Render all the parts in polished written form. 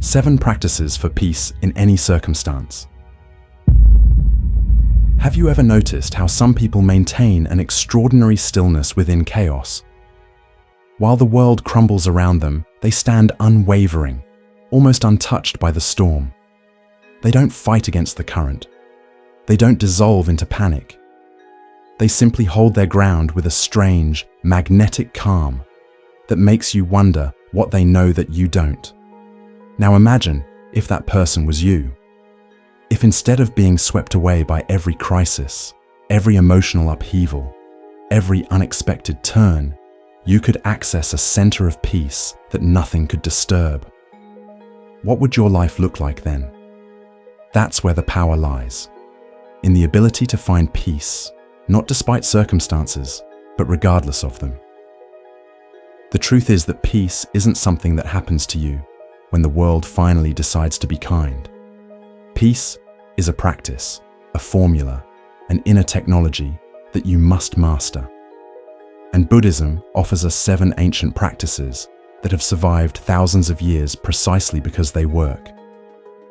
7 practices for peace in any circumstance. Have you ever noticed how some people maintain an extraordinary stillness within chaos? While the world crumbles around them, they stand unwavering, almost untouched by the storm. They don't fight against the current. They don't dissolve into panic. They simply hold their ground with a strange, magnetic calm that makes you wonder what they know that you don't. Now imagine if that person was you. If instead of being swept away by every crisis, every emotional upheaval, every unexpected turn, you could access a center of peace that nothing could disturb. What would your life look like then? That's where the power lies, in the ability to find peace, not despite circumstances, but regardless of them. The truth is that peace isn't something that happens to you when the world finally decides to be kind. Peace is a practice, a formula, an inner technology that you must master. And Buddhism offers us 7 ancient practices that have survived thousands of years precisely because they work.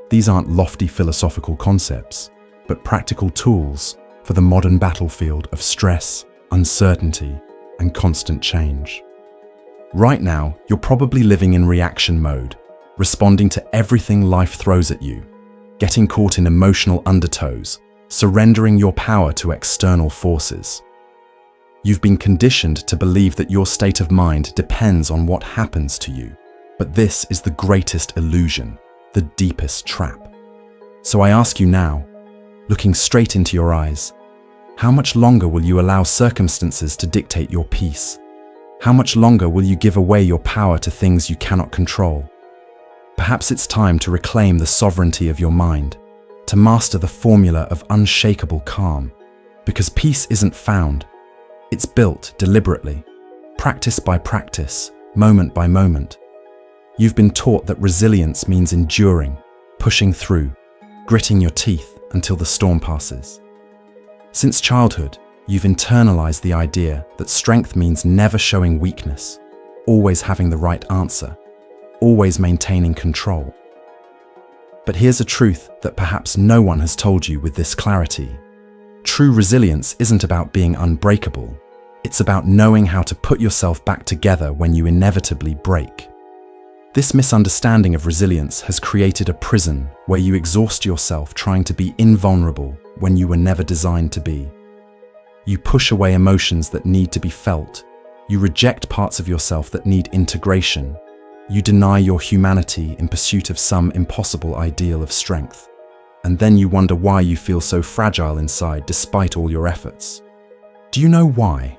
These aren't lofty philosophical concepts, but practical tools for the modern battlefield of stress, uncertainty, and constant change. Right now, you're probably living in reaction mode, responding to everything life throws at you, getting caught in emotional undertows, surrendering your power to external forces. You've been conditioned to believe that your state of mind depends on what happens to you, but this is the greatest illusion, the deepest trap. So I ask you now, looking straight into your eyes, how much longer will you allow circumstances to dictate your peace? How much longer will you give away your power to things you cannot control? Perhaps it's time to reclaim the sovereignty of your mind, to master the formula of unshakable calm, because peace isn't found. It's built deliberately, practice by practice, moment by moment. You've been taught that resilience means enduring, pushing through, gritting your teeth until the storm passes. Since childhood, you've internalized the idea that strength means never showing weakness, always having the right answer, always maintaining control. But here's a truth that perhaps no one has told you with this clarity. True resilience isn't about being unbreakable. It's about knowing how to put yourself back together when you inevitably break. This misunderstanding of resilience has created a prison where you exhaust yourself trying to be invulnerable when you were never designed to be. You push away emotions that need to be felt. You reject parts of yourself that need integration. You deny your humanity in pursuit of some impossible ideal of strength. And then you wonder why you feel so fragile inside despite all your efforts. Do you know why?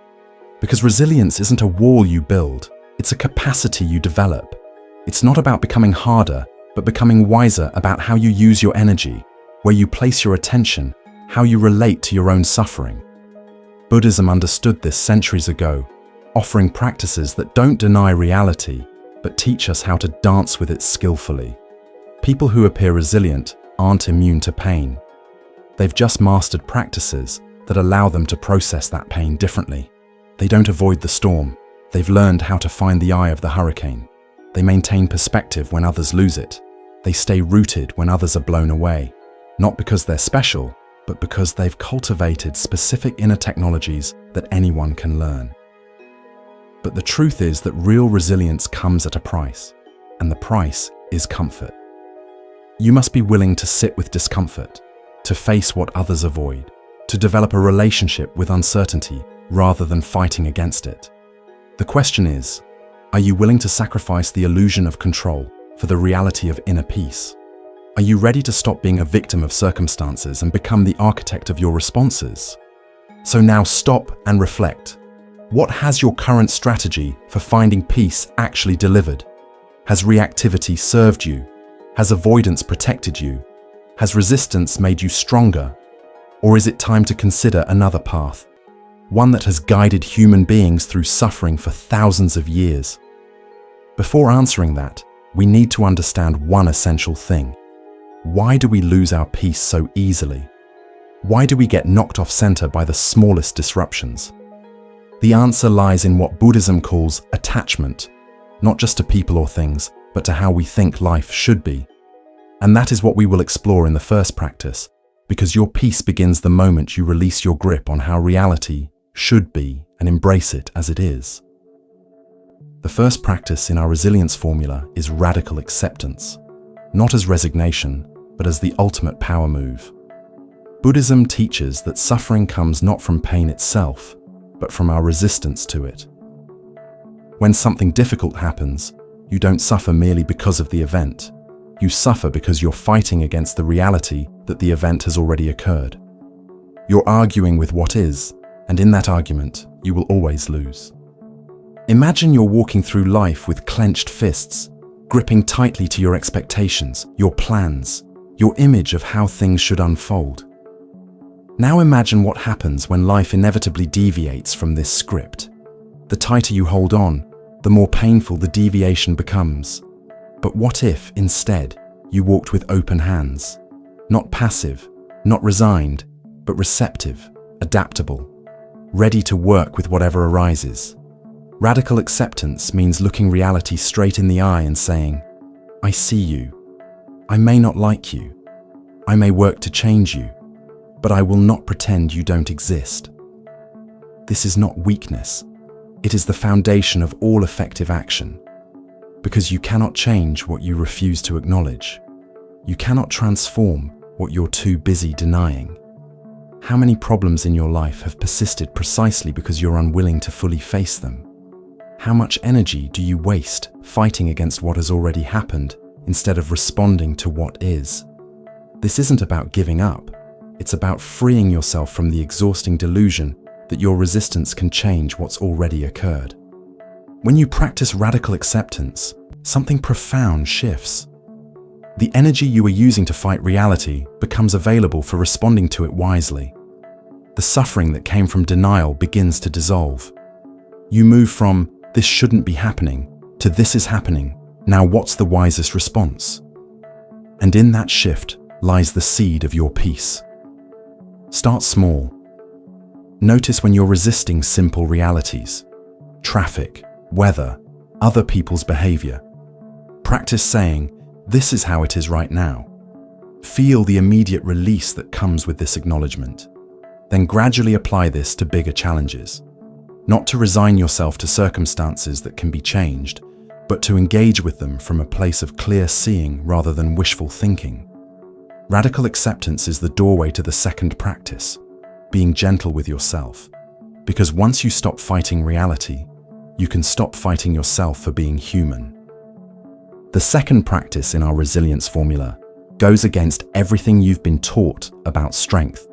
Because resilience isn't a wall you build, it's a capacity you develop. It's not about becoming harder, but becoming wiser about how you use your energy, where you place your attention, how you relate to your own suffering. Buddhism understood this centuries ago, offering practices that don't deny reality, but teach us how to dance with it skillfully. People who appear resilient aren't immune to pain. They've just mastered practices that allow them to process that pain differently. They don't avoid the storm. They've learned how to find the eye of the hurricane. They maintain perspective when others lose it. They stay rooted when others are blown away, not because they're special, but because they've cultivated specific inner technologies that anyone can learn. But the truth is that real resilience comes at a price, and the price is comfort. You must be willing to sit with discomfort, to face what others avoid, to develop a relationship with uncertainty rather than fighting against it. The question is, are you willing to sacrifice the illusion of control for the reality of inner peace? Are you ready to stop being a victim of circumstances and become the architect of your responses? So now stop and reflect. What has your current strategy for finding peace actually delivered? Has reactivity served you? Has avoidance protected you? Has resistance made you stronger? Or is it time to consider another path? One that has guided human beings through suffering for thousands of years. Before answering that, we need to understand one essential thing. Why do we lose our peace so easily? Why do we get knocked off center by the smallest disruptions? The answer lies in what Buddhism calls attachment, not just to people or things, but to how we think life should be. And that is what we will explore in the first practice, because your peace begins the moment you release your grip on how reality should be and embrace it as it is. The first practice in our resilience formula is radical acceptance, not as resignation, but as the ultimate power move. Buddhism teaches that suffering comes not from pain itself, but from our resistance to it. When something difficult happens, you don't suffer merely because of the event. You suffer because you're fighting against the reality that the event has already occurred. You're arguing with what is, and in that argument, you will always lose. Imagine you're walking through life with clenched fists, gripping tightly to your expectations, your plans, your image of how things should unfold. Now imagine what happens when life inevitably deviates from this script. The tighter you hold on, the more painful the deviation becomes. But what if, instead, you walked with open hands? Not passive, not resigned, but receptive, adaptable, ready to work with whatever arises. Radical acceptance means looking reality straight in the eye and saying, I see you. I may not like you. I may work to change you, but I will not pretend you don't exist. This is not weakness. It is the foundation of all effective action. Because you cannot change what you refuse to acknowledge. You cannot transform what you're too busy denying. How many problems in your life have persisted precisely because you're unwilling to fully face them? How much energy do you waste fighting against what has already happened instead of responding to what is? This isn't about giving up. It's about freeing yourself from the exhausting delusion that your resistance can change what's already occurred. When you practice radical acceptance, something profound shifts. The energy you are using to fight reality becomes available for responding to it wisely. The suffering that came from denial begins to dissolve. You move from, this shouldn't be happening, to this is happening. Now what's the wisest response? And in that shift lies the seed of your peace. Start small. Notice when you're resisting simple realities. Traffic, weather, other people's behavior. Practice saying, this is how it is right now. Feel the immediate release that comes with this acknowledgement. Then gradually apply this to bigger challenges. Not to resign yourself to circumstances that can be changed, but to engage with them from a place of clear seeing rather than wishful thinking. Radical acceptance is the doorway to the second practice, being gentle with yourself. Because once you stop fighting reality, you can stop fighting yourself for being human. The second practice in our resilience formula goes against everything you've been taught about strength.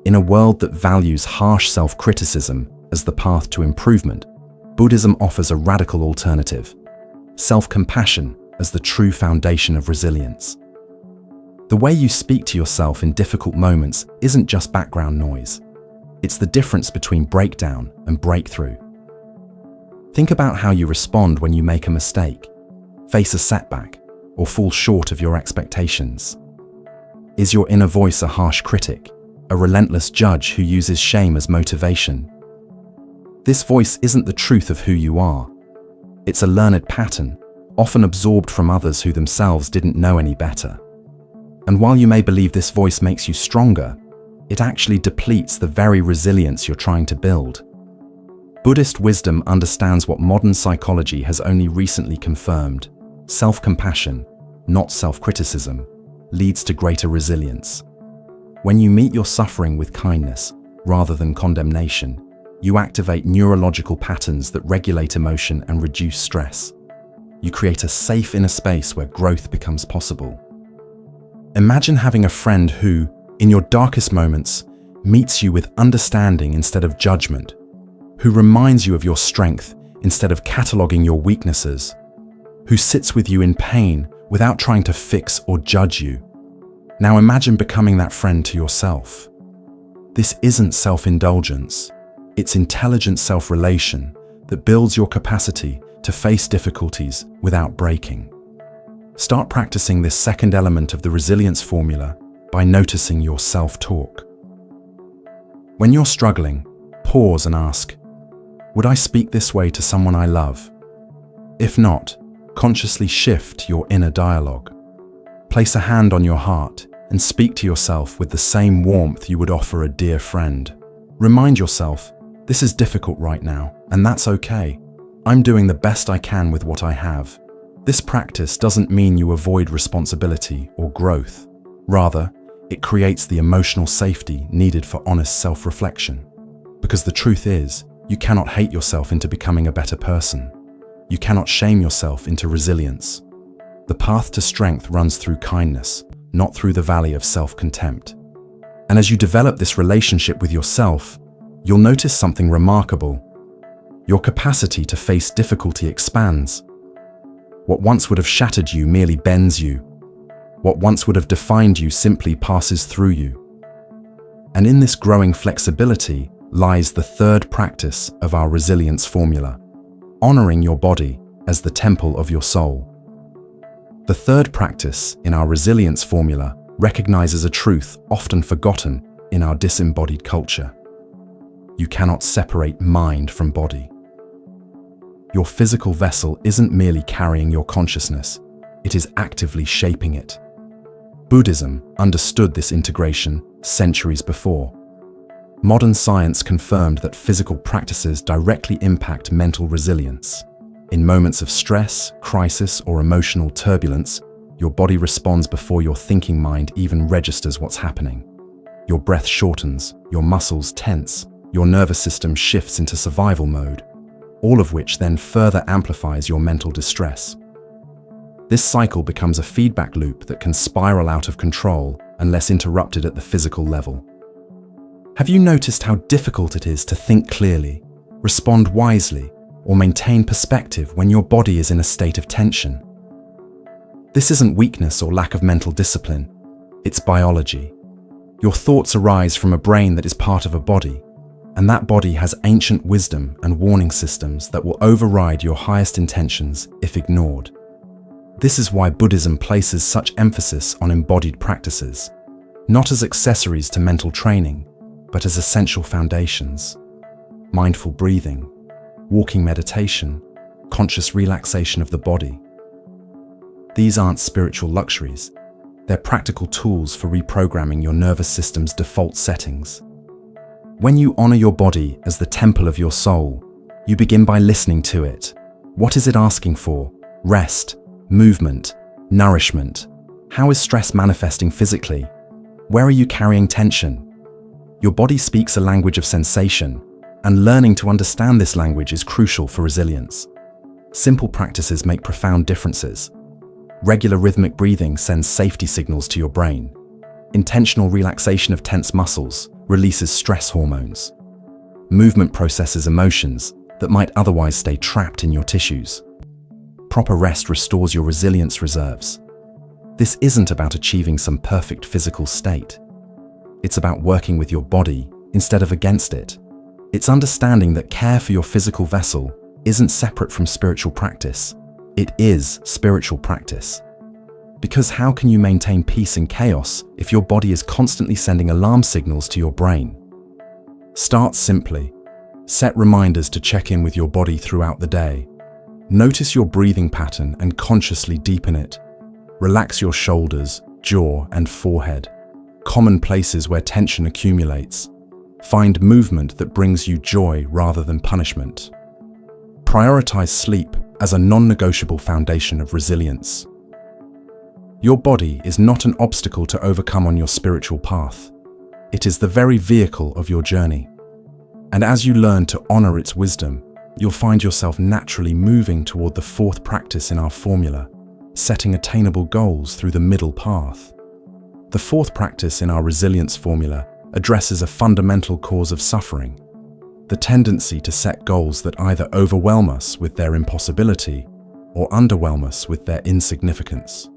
In a world that values harsh self-criticism as the path to improvement, Buddhism offers a radical alternative: self-compassion as the true foundation of resilience. The way you speak to yourself in difficult moments isn't just background noise. It's the difference between breakdown and breakthrough. Think about how you respond when you make a mistake, face a setback, or fall short of your expectations. Is your inner voice a harsh critic, a relentless judge who uses shame as motivation? This voice isn't the truth of who you are. It's a learned pattern, often absorbed from others who themselves didn't know any better. And while you may believe this voice makes you stronger, it actually depletes the very resilience you're trying to build. Buddhist wisdom understands what modern psychology has only recently confirmed: self-compassion, not self-criticism, leads to greater resilience. When you meet your suffering with kindness rather than condemnation, you activate neurological patterns that regulate emotion and reduce stress. You create a safe inner space where growth becomes possible. Imagine having a friend who, in your darkest moments, meets you with understanding instead of judgment, who reminds you of your strength instead of cataloging your weaknesses, who sits with you in pain without trying to fix or judge you. Now imagine becoming that friend to yourself. This isn't self-indulgence. It's intelligent self-relation that builds your capacity to face difficulties without breaking. Start practicing this second element of the resilience formula by noticing your self-talk. When you're struggling, pause and ask, would I speak this way to someone I love? If not, Consciously shift your inner dialogue. Place a hand on your heart and speak to yourself with the same warmth you would offer a dear friend. Remind yourself, this is difficult right now, and that's okay. I'm doing the best I can with what I have. This practice doesn't mean you avoid responsibility or growth. Rather, it creates the emotional safety needed for honest self-reflection. Because the truth is, you cannot hate yourself into becoming a better person. You cannot shame yourself into resilience. The path to strength runs through kindness, not through the valley of self-contempt. And as you develop this relationship with yourself, you'll notice something remarkable. Your capacity to face difficulty expands. What once would have shattered you merely bends you. What once would have defined you simply passes through you. And in this growing flexibility lies the third practice of our resilience formula, honoring your body as the temple of your soul. The third practice in our resilience formula recognizes a truth often forgotten in our disembodied culture. You cannot separate mind from body. Your physical vessel isn't merely carrying your consciousness, it is actively shaping it. Buddhism understood this integration centuries before. Modern science confirmed that physical practices directly impact mental resilience. In moments of stress, crisis, or emotional turbulence, your body responds before your thinking mind even registers what's happening. Your breath shortens, your muscles tense, your nervous system shifts into survival mode, all of which then further amplifies your mental distress. This cycle becomes a feedback loop that can spiral out of control unless interrupted at the physical level. Have you noticed how difficult it is to think clearly, respond wisely, or maintain perspective when your body is in a state of tension? This isn't weakness or lack of mental discipline, it's biology. Your thoughts arise from a brain that is part of a body, and that body has ancient wisdom and warning systems that will override your highest intentions if ignored. This is why Buddhism places such emphasis on embodied practices, not as accessories to mental training, but as essential foundations. Mindful breathing, walking meditation, conscious relaxation of the body. These aren't spiritual luxuries, they're practical tools for reprogramming your nervous system's default settings. When you honor your body as the temple of your soul, you begin by listening to it. What is it asking for? Rest, movement, nourishment. How is stress manifesting physically? Where are you carrying tension? Your body speaks a language of sensation, and learning to understand this language is crucial for resilience. Simple practices make profound differences. Regular rhythmic breathing sends safety signals to your brain. Intentional relaxation of tense muscles releases stress hormones. Movement processes emotions that might otherwise stay trapped in your tissues. Proper rest restores your resilience reserves. This isn't about achieving some perfect physical state. It's about working with your body instead of against it. It's understanding that care for your physical vessel isn't separate from spiritual practice. It is spiritual practice. Because how can you maintain peace in chaos if your body is constantly sending alarm signals to your brain? Start simply. Set reminders to check in with your body throughout the day. Notice your breathing pattern and consciously deepen it. Relax your shoulders, jaw, and forehead, common places where tension accumulates. Find movement that brings you joy rather than punishment. Prioritize sleep as a non-negotiable foundation of resilience. Your body is not an obstacle to overcome on your spiritual path. It is the very vehicle of your journey. And as you learn to honor its wisdom, you'll find yourself naturally moving toward the fourth practice in our formula, setting attainable goals through the middle path. The fourth practice in our resilience formula addresses a fundamental cause of suffering, the tendency to set goals that either overwhelm us with their impossibility or underwhelm us with their insignificance.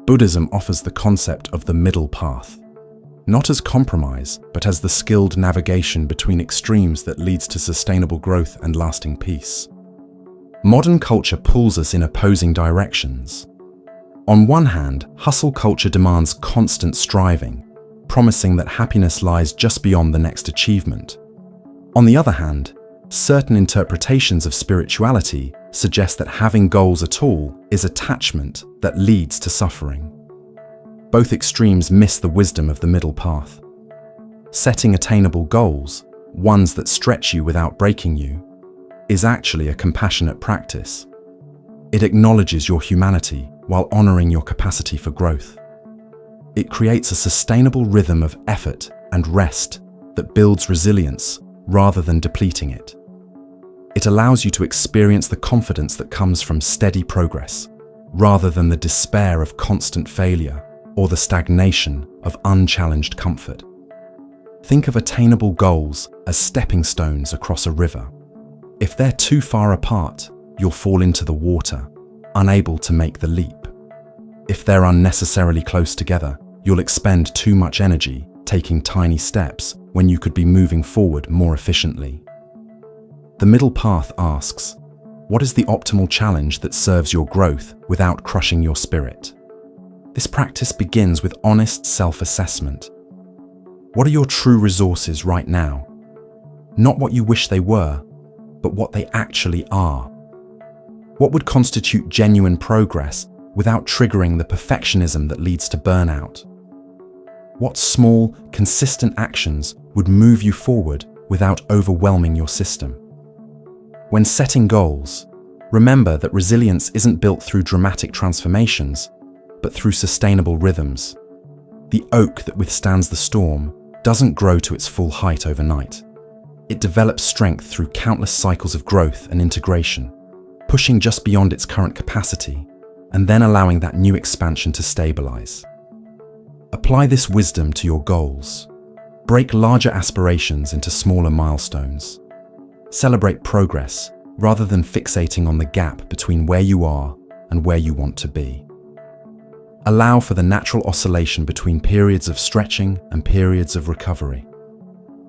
Buddhism offers the concept of the middle path, not as compromise, but as the skilled navigation between extremes that leads to sustainable growth and lasting peace. Modern culture pulls us in opposing directions. On one hand, hustle culture demands constant striving, promising that happiness lies just beyond the next achievement. On the other hand, certain interpretations of spirituality suggests that having goals at all is attachment that leads to suffering. Both extremes miss the wisdom of the middle path. Setting attainable goals, ones that stretch you without breaking you, is actually a compassionate practice. It acknowledges your humanity while honoring your capacity for growth. It creates a sustainable rhythm of effort and rest that builds resilience rather than depleting it. It allows you to experience the confidence that comes from steady progress, rather than the despair of constant failure or the stagnation of unchallenged comfort. Think of attainable goals as stepping stones across a river. If they're too far apart, you'll fall into the water, unable to make the leap. If they're unnecessarily close together, you'll expend too much energy taking tiny steps when you could be moving forward more efficiently. The middle path asks, what is the optimal challenge that serves your growth without crushing your spirit? This practice begins with honest self-assessment. What are your true resources right now? Not what you wish they were, but what they actually are. What would constitute genuine progress without triggering the perfectionism that leads to burnout? What small, consistent actions would move you forward without overwhelming your system? When setting goals, remember that resilience isn't built through dramatic transformations, but through sustainable rhythms. The oak that withstands the storm doesn't grow to its full height overnight. It develops strength through countless cycles of growth and integration, pushing just beyond its current capacity, and then allowing that new expansion to stabilize. Apply this wisdom to your goals. Break larger aspirations into smaller milestones. Celebrate progress rather than fixating on the gap between where you are and where you want to be. Allow for the natural oscillation between periods of stretching and periods of recovery.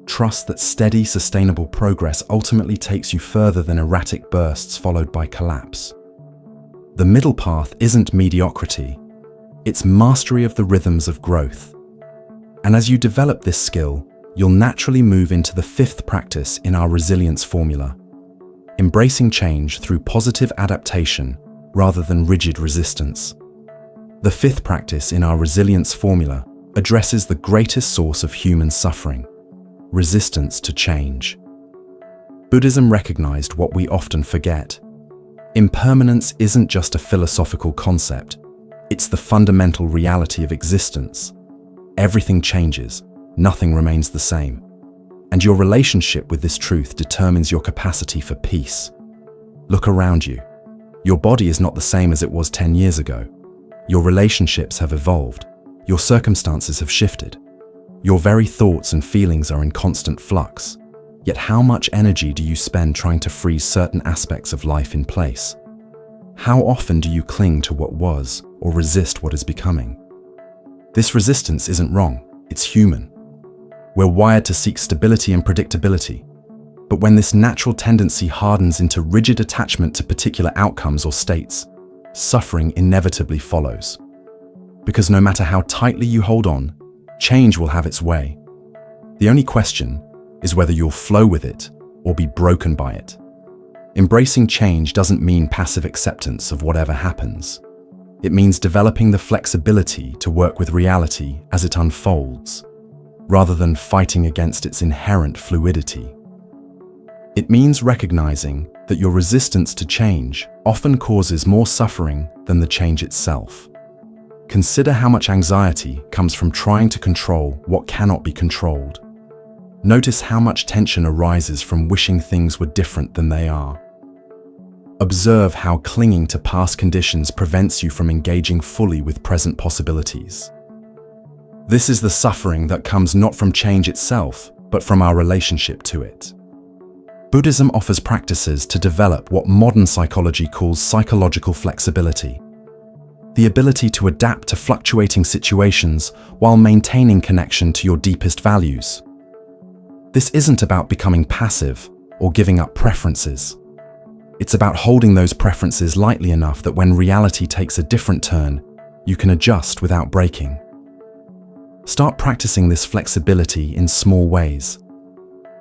Trust that steady, sustainable progress ultimately takes you further than erratic bursts followed by collapse. The middle path isn't mediocrity, it's mastery of the rhythms of growth. And as you develop this skill, you'll naturally move into the fifth practice in our resilience formula, embracing change through positive adaptation rather than rigid resistance. The fifth practice in our resilience formula addresses the greatest source of human suffering: resistance to change. Buddhism recognized what we often forget. Impermanence isn't just a philosophical concept, it's the fundamental reality of existence. Everything changes, nothing remains the same. And your relationship with this truth determines your capacity for peace. Look around you. Your body is not the same as it was 10 years ago. Your relationships have evolved. Your circumstances have shifted. Your very thoughts and feelings are in constant flux. Yet how much energy do you spend trying to freeze certain aspects of life in place? How often do you cling to what was or resist what is becoming? This resistance isn't wrong, it's human. We're wired to seek stability and predictability. But when this natural tendency hardens into rigid attachment to particular outcomes or states, suffering inevitably follows. Because no matter how tightly you hold on, change will have its way. The only question is whether you'll flow with it or be broken by it. Embracing change doesn't mean passive acceptance of whatever happens. It means developing the flexibility to work with reality as it unfolds, rather than fighting against its inherent fluidity. It means recognizing that your resistance to change often causes more suffering than the change itself. Consider how much anxiety comes from trying to control what cannot be controlled. Notice how much tension arises from wishing things were different than they are. Observe how clinging to past conditions prevents you from engaging fully with present possibilities. This is the suffering that comes not from change itself, but from our relationship to it. Buddhism offers practices to develop what modern psychology calls psychological flexibility, the ability to adapt to fluctuating situations while maintaining connection to your deepest values. This isn't about becoming passive or giving up preferences. It's about holding those preferences lightly enough that when reality takes a different turn, you can adjust without breaking. Start practicing this flexibility in small ways.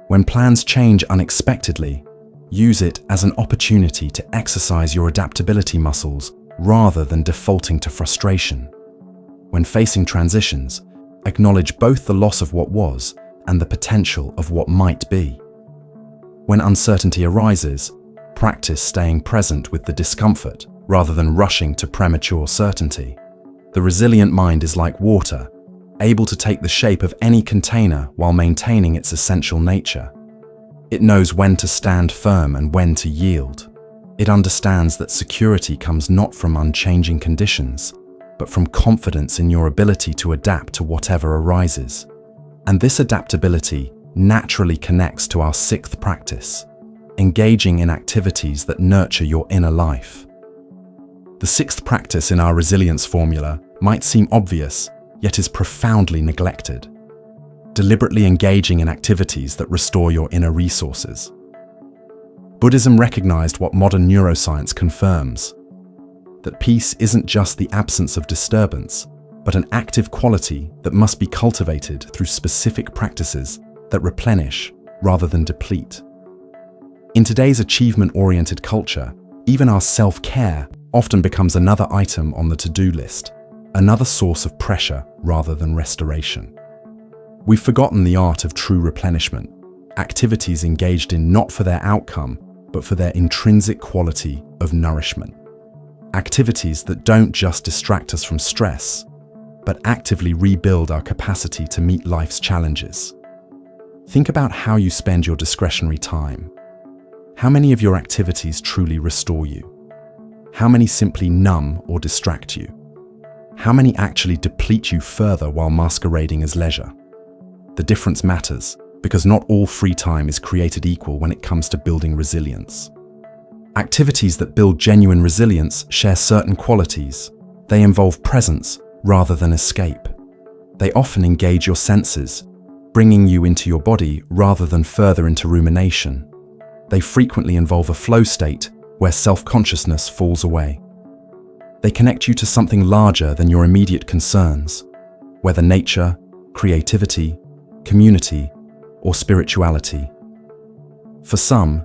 When plans change unexpectedly, Use it as an opportunity to exercise your adaptability muscles rather than defaulting to frustration. When facing transitions, acknowledge both the loss of what was and the potential of what might be. When uncertainty arises, practice staying present with the discomfort rather than rushing to premature certainty. The resilient mind is like water, able to take the shape of any container while maintaining its essential nature. It knows when to stand firm and when to yield. It understands that security comes not from unchanging conditions, but from confidence in your ability to adapt to whatever arises. And this adaptability naturally connects to our sixth practice, engaging in activities that nurture your inner life. The sixth practice in our resilience formula might seem obvious, yet is profoundly neglected. Deliberately engaging in activities that restore your inner resources. Buddhism recognized what modern neuroscience confirms, that peace isn't just the absence of disturbance, but an active quality that must be cultivated through specific practices that replenish rather than deplete. In today's achievement-oriented culture, even our self-care often becomes another item on the to-do list, another source of pressure rather than restoration. We've forgotten the art of true replenishment, activities engaged in not for their outcome, but for their intrinsic quality of nourishment. Activities that don't just distract us from stress, but actively rebuild our capacity to meet life's challenges. Think about how you spend your discretionary time. How many of your activities truly restore you? How many simply numb or distract you? How many actually deplete you further while masquerading as leisure? The difference matters, because not all free time is created equal when it comes to building resilience. Activities that build genuine resilience share certain qualities. They involve presence rather than escape. They often engage your senses, bringing you into your body rather than further into rumination. They frequently involve a flow state where self-consciousness falls away. They connect you to something larger than your immediate concerns, whether nature, creativity, community, or spirituality. For some,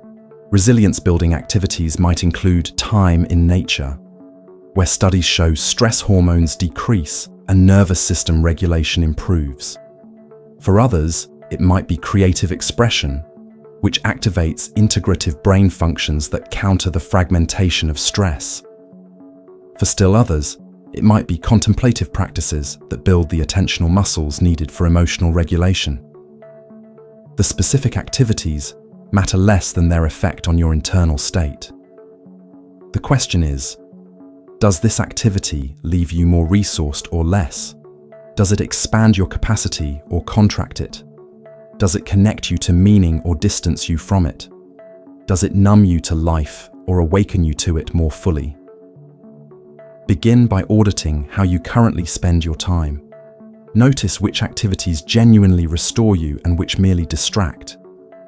resilience-building activities might include time in nature, where studies show stress hormones decrease and nervous system regulation improves. For others, it might be creative expression, which activates integrative brain functions that counter the fragmentation of stress. For still others, it might be contemplative practices that build the attentional muscles needed for emotional regulation. The specific activities matter less than their effect on your internal state. The question is, does this activity leave you more resourced or less? Does it expand your capacity or contract it? Does it connect you to meaning or distance you from it? Does it numb you to life or awaken you to it more fully? Begin by auditing how you currently spend your time. Notice which activities genuinely restore you and which merely distract.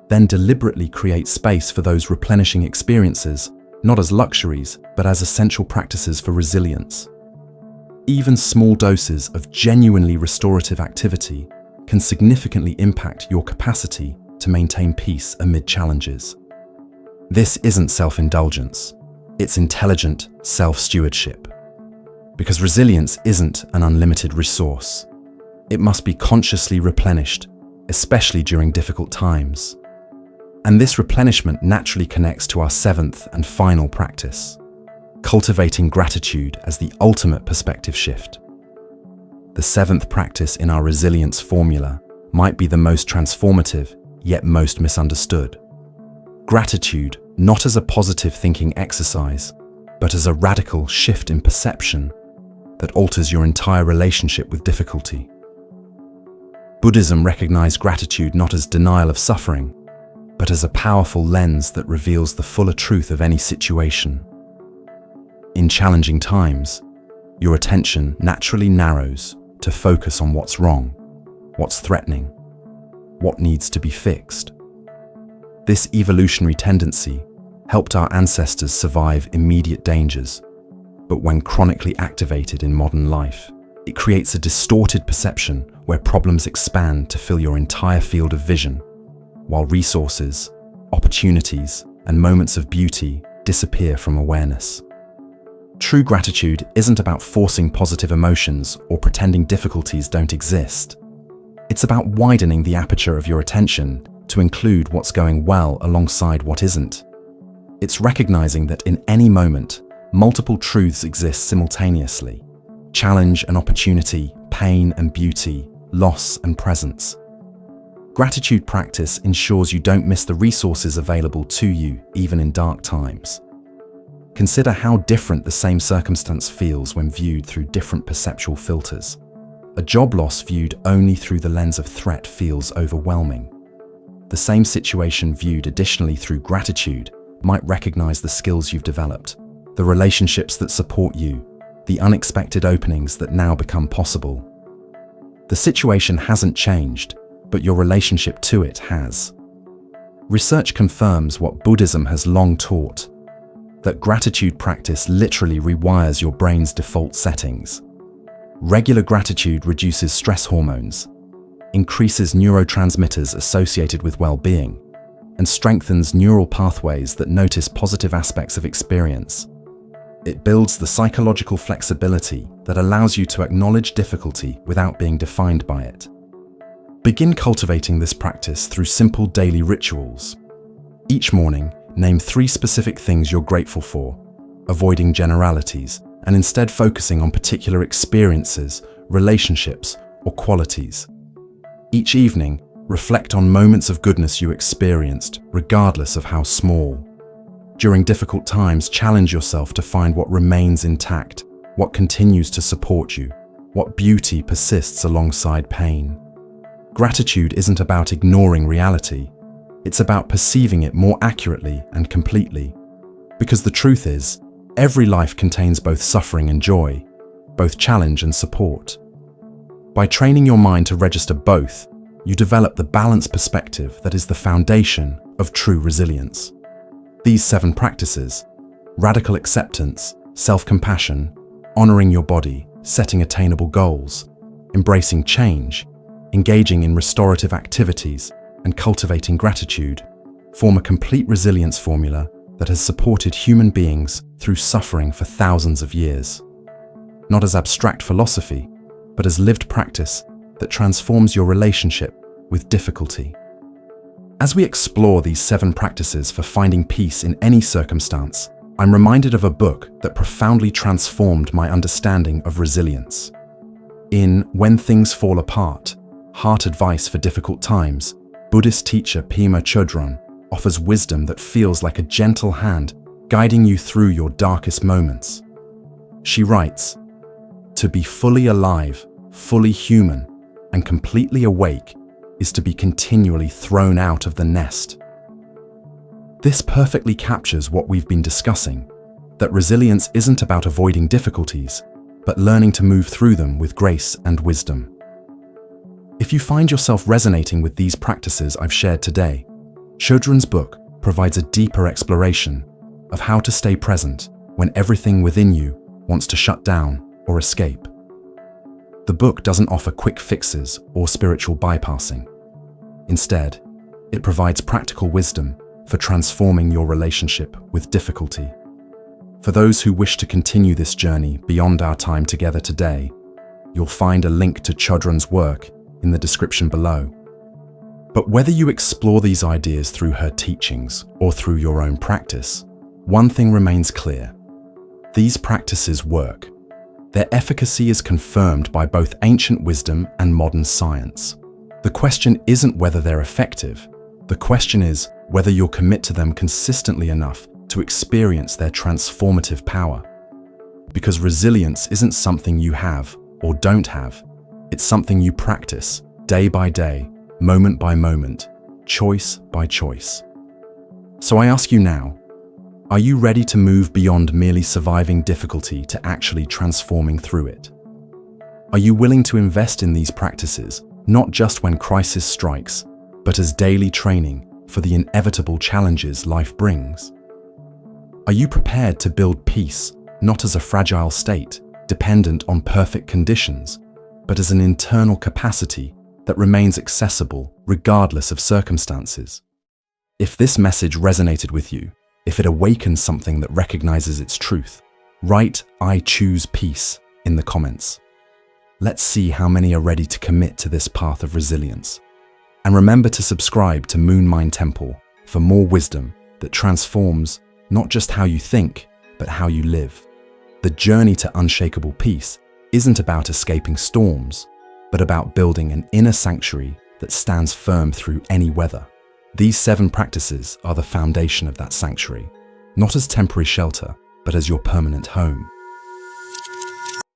Then deliberately create space for those replenishing experiences, not as luxuries, but as essential practices for resilience. Even small doses of genuinely restorative activity can significantly impact your capacity to maintain peace amid challenges. This isn't self-indulgence, it's intelligent self-stewardship. Because resilience isn't an unlimited resource. It must be consciously replenished, especially during difficult times. And this replenishment naturally connects to our seventh and final practice, cultivating gratitude as the ultimate perspective shift. The seventh practice in our resilience formula might be the most transformative, yet most misunderstood. Gratitude, not as a positive thinking exercise, but as a radical shift in perception that alters your entire relationship with difficulty. Buddhism recognized gratitude not as denial of suffering, but as a powerful lens that reveals the fuller truth of any situation. In challenging times, your attention naturally narrows to focus on what's wrong, what's threatening, what needs to be fixed. This evolutionary tendency helped our ancestors survive immediate dangers, but when chronically activated in modern life, it creates a distorted perception where problems expand to fill your entire field of vision, while resources, opportunities, and moments of beauty disappear from awareness. True gratitude isn't about forcing positive emotions or pretending difficulties don't exist. It's about widening the aperture of your attention to include what's going well alongside what isn't. It's recognizing that in any moment, multiple truths exist simultaneously: challenge and opportunity, pain and beauty, loss and presence. Gratitude practice ensures you don't miss the resources available to you, even in dark times. Consider how different the same circumstance feels when viewed through different perceptual filters. A job loss viewed only through the lens of threat feels overwhelming. The same situation viewed additionally through gratitude might recognize the skills you've developed, the relationships that support you, the unexpected openings that now become possible. The situation hasn't changed, but your relationship to it has. Research confirms what Buddhism has long taught, that gratitude practice literally rewires your brain's default settings. Regular gratitude reduces stress hormones, increases neurotransmitters associated with well-being, and strengthens neural pathways that notice positive aspects of experience. It builds the psychological flexibility that allows you to acknowledge difficulty without being defined by it. Begin cultivating this practice through simple daily rituals. Each morning, name 3 specific things you're grateful for, avoiding generalities, and instead focusing on particular experiences, relationships, or qualities. Each evening, reflect on moments of goodness you experienced, regardless of how small. During difficult times, challenge yourself to find what remains intact, what continues to support you, what beauty persists alongside pain. Gratitude isn't about ignoring reality. It's about perceiving it more accurately and completely. Because the truth is, every life contains both suffering and joy, both challenge and support. By training your mind to register both, you develop the balanced perspective that is the foundation of true resilience. These 7 practices: radical acceptance, self-compassion, honoring your body, setting attainable goals, embracing change, engaging in restorative activities, and cultivating gratitude, form a complete resilience formula that has supported human beings through suffering for thousands of years. Not as abstract philosophy, but as lived practice that transforms your relationship with difficulty. As we explore these 7 practices for finding peace in any circumstance, I'm reminded of a book that profoundly transformed my understanding of resilience. In When Things Fall Apart, Heart Advice for Difficult Times, Buddhist teacher Pema Chodron offers wisdom that feels like a gentle hand guiding you through your darkest moments. She writes, "To be fully alive, fully human, and completely awake is to be continually thrown out of the nest." This perfectly captures what we've been discussing, that resilience isn't about avoiding difficulties, but learning to move through them with grace and wisdom. If you find yourself resonating with these practices I've shared today, Chodron's book provides a deeper exploration of how to stay present when everything within you wants to shut down or escape. The book doesn't offer quick fixes or spiritual bypassing. Instead, it provides practical wisdom for transforming your relationship with difficulty. For those who wish to continue this journey beyond our time together today, you'll find a link to Chodron's work in the description below. But whether you explore these ideas through her teachings or through your own practice, one thing remains clear: these practices work. Their efficacy is confirmed by both ancient wisdom and modern science. The question isn't whether they're effective. The question is whether you'll commit to them consistently enough to experience their transformative power. Because resilience isn't something you have or don't have. It's something you practice day by day, moment by moment, choice by choice. So I ask you now, are you ready to move beyond merely surviving difficulty to actually transforming through it? Are you willing to invest in these practices, not just when crisis strikes, but as daily training for the inevitable challenges life brings? Are you prepared to build peace, not as a fragile state, dependent on perfect conditions, but as an internal capacity that remains accessible regardless of circumstances? If this message resonated with you, if it awakens something that recognizes its truth, write "I choose peace" in the comments. Let's see how many are ready to commit to this path of resilience. And remember to subscribe to Moon Mind Temple for more wisdom that transforms not just how you think, but how you live. The journey to unshakable peace isn't about escaping storms, but about building an inner sanctuary that stands firm through any weather. These 7 practices are the foundation of that sanctuary, not as temporary shelter, but as your permanent home.